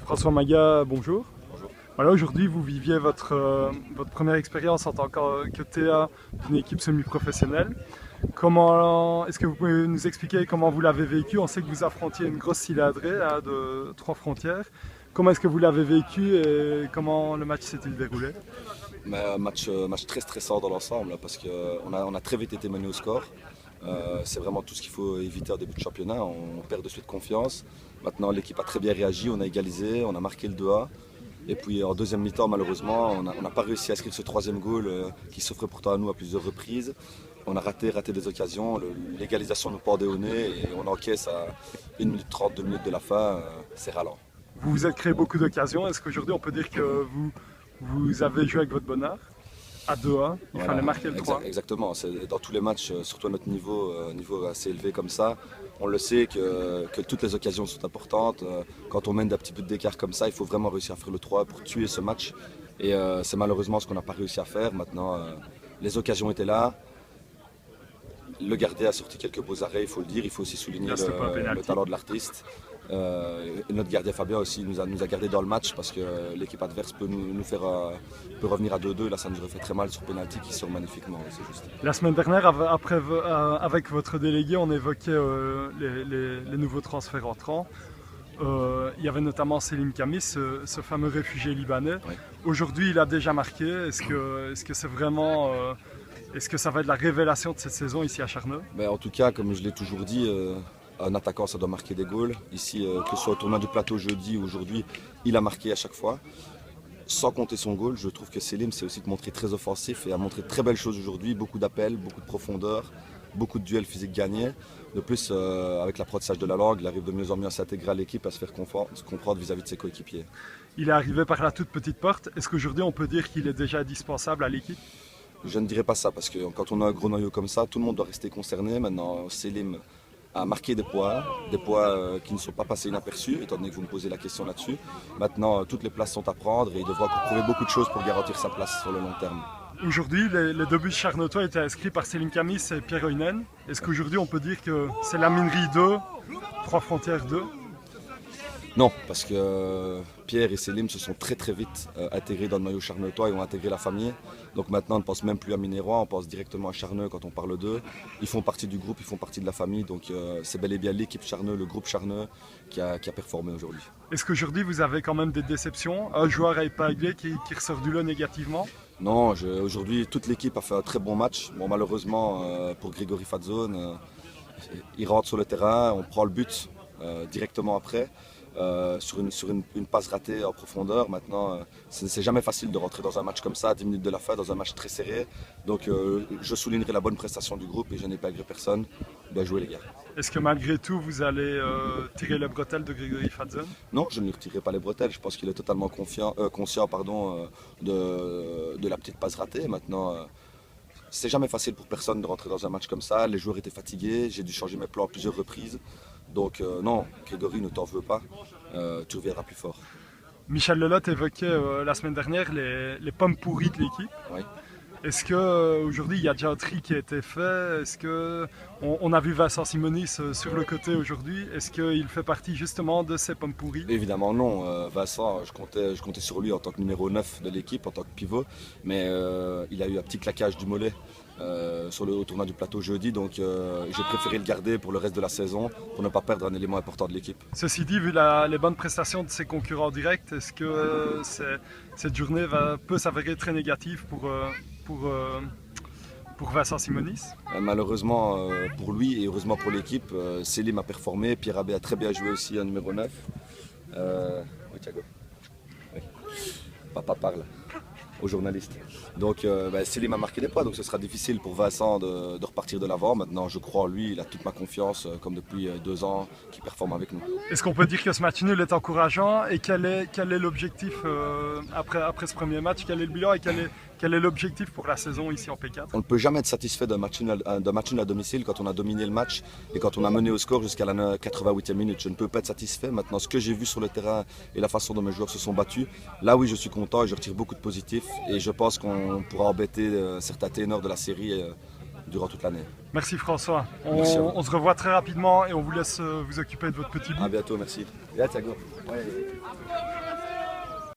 François Maga, bonjour. Bonjour. Voilà, aujourd'hui, vous viviez votre première expérience en tant que TA d'une équipe semi-professionnelle. Est-ce que vous pouvez nous expliquer comment vous l'avez vécu? On sait que vous affrontiez une grosse cylindrée de 3 frontières. Comment est-ce que vous l'avez vécu et comment le match s'est-il déroulé? Mais match très stressant dans l'ensemble hein, parce qu'on a très vite été mené au score. C'est vraiment tout ce qu'il faut éviter au début de championnat. On perd de suite confiance. Maintenant, l'équipe a très bien réagi. On a égalisé, on a marqué le 2-1. Et puis en deuxième mi-temps, malheureusement, on n'a pas réussi à inscrire ce troisième goal qui s'offrait pourtant à nous à plusieurs reprises. On a raté des occasions. L'égalisation nous pendait au nez et on encaisse à 1 minute 30, 2 minutes de la fin. C'est ralent. Vous vous êtes créé beaucoup d'occasions. Est-ce qu'aujourd'hui, on peut dire que vous avez joué avec votre bonheur? À 2-1, il fallait marquer le 3. Exactement, dans tous les matchs, surtout à notre niveau assez élevé comme ça, on le sait que toutes les occasions sont importantes. Quand on mène d'un petit peu d'écart comme ça, il faut vraiment réussir à faire le 3 pour tuer ce match. Et c'est malheureusement ce qu'on n'a pas réussi à faire. Maintenant, les occasions étaient là. Le gardien a sorti quelques beaux arrêts, il faut le dire. Il faut aussi souligner le talent de l'artiste. Notre gardien Fabien aussi nous a gardé dans le match parce que l'équipe adverse peut peut revenir à 2-2. Là, ça nous aurait fait très mal sur penalty qui sort magnifiquement. C'est juste. La semaine dernière, avec votre délégué, on évoquait les nouveaux transferts entrants. Il y avait notamment Selim Kamis, ce fameux réfugié libanais. Oui. Aujourd'hui, il a déjà marqué. Est-ce que c'est vraiment est-ce que ça va être la révélation de cette saison ici à Charneux? Mais en tout cas, comme je l'ai toujours dit, un attaquant, ça doit marquer des goals. Ici, que ce soit au tournoi du plateau jeudi ou aujourd'hui, il a marqué à chaque fois. Sans compter son goal, je trouve que Selim s'est aussi montré très offensif et a montré de très belles choses aujourd'hui. Beaucoup d'appels, beaucoup de profondeur, beaucoup de duels physiques gagnés. De plus, avec l'apprentissage de la langue, il arrive de mieux en mieux à s'intégrer à l'équipe, à se faire comprendre vis-à-vis de ses coéquipiers. Il est arrivé par la toute petite porte. Est-ce qu'aujourd'hui, on peut dire qu'il est déjà indispensable à l'équipe? Je ne dirais pas ça parce que quand on a un gros noyau comme ça, tout le monde doit rester concerné. Maintenant, Selim a marqué des points qui ne sont pas passés inaperçus, étant donné que vous me posez la question là-dessus. Maintenant, toutes les places sont à prendre et il devra encore prouver beaucoup de choses pour garantir sa place sur le long terme. Aujourd'hui, les deux buts charnotois étaient inscrits par Selim Kamis et Pierre Oynen. Est-ce qu'aujourd'hui, on peut dire que c'est la minerie 2, 3 frontières 2? Non, parce que Pierre et Selim se sont très vite intégrés dans le noyau charneutois et ont intégré la famille. Donc maintenant on ne pense même plus à Minérois, on pense directement à Charneux quand on parle d'eux. Ils font partie du groupe, ils font partie de la famille, donc c'est bel et bien l'équipe Charneux, le groupe Charneux qui a performé aujourd'hui. Est-ce qu'aujourd'hui vous avez quand même des déceptions? Un joueur à épingler qui ressort du lot négativement? Non, aujourd'hui toute l'équipe a fait un très bon match. Bon, malheureusement pour Grégory Fadzone, il rentre sur le terrain, on prend le but directement après. Sur une passe ratée en profondeur. Maintenant, c'est jamais facile de rentrer dans un match comme ça, à 10 minutes de la fin, dans un match très serré. Donc je soulignerai la bonne prestation du groupe et je n'ai pas agré personne. Bien joué les gars. Est-ce que malgré tout, vous allez tirer les bretelles de Grégory Fadzone? Non, je ne lui retirerai pas les bretelles. Je pense qu'il est totalement conscient de la petite passe ratée. Maintenant, c'est jamais facile pour personne de rentrer dans un match comme ça. Les joueurs étaient fatigués, j'ai dû changer mes plans à plusieurs reprises. Donc non, Grégory, ne t'en veux pas, tu reviendras plus fort. Michel Lelotte évoquait la semaine dernière les pommes pourries de l'équipe. Oui. Est-ce qu'aujourd'hui il y a déjà un tri qui a été fait? Est-ce qu'on a vu Vincent Simonis sur le côté aujourd'hui? Est-ce qu'il fait partie justement de ces pommes pourries? Évidemment non, Vincent, je comptais sur lui en tant que numéro 9 de l'équipe, en tant que pivot, mais il a eu un petit claquage du mollet au tournoi du plateau jeudi, donc j'ai préféré le garder pour le reste de la saison pour ne pas perdre un élément important de l'équipe. Ceci dit, vu les bonnes prestations de ses concurrents directs, est-ce que cette journée peut s'avérer très négative pour Vincent Simonis? Malheureusement pour lui et heureusement pour l'équipe, Selim a performé, Pierre Abbé a très bien joué aussi en numéro 9. Oui, Thiago. Oui. Papa parle aux journalistes. Donc Selim a marqué des points, donc ce sera difficile pour Vincent de repartir de l'avant. Maintenant je crois en lui, il a toute ma confiance comme depuis 2 ans qu'il performe avec nous. Est-ce qu'on peut dire que ce match nul est encourageant et quel est l'objectif après ce premier match? Quel est le bilan et quel est l'objectif pour la saison ici en P4? On ne peut jamais être satisfait d'un match nul à domicile quand on a dominé le match et quand on a mené au score jusqu'à la 88e minute. Je ne peux pas être satisfait. Maintenant, ce que j'ai vu sur le terrain et la façon dont mes joueurs se sont battus, là oui, je suis content et je retire beaucoup de positifs. Et je pense qu'on pourra embêter certains ténors de la série durant toute l'année. Merci François. Merci à vous. On se revoit très rapidement et on vous laisse vous occuper de votre petit bout. À bientôt, merci. Et à Thiago. Ouais.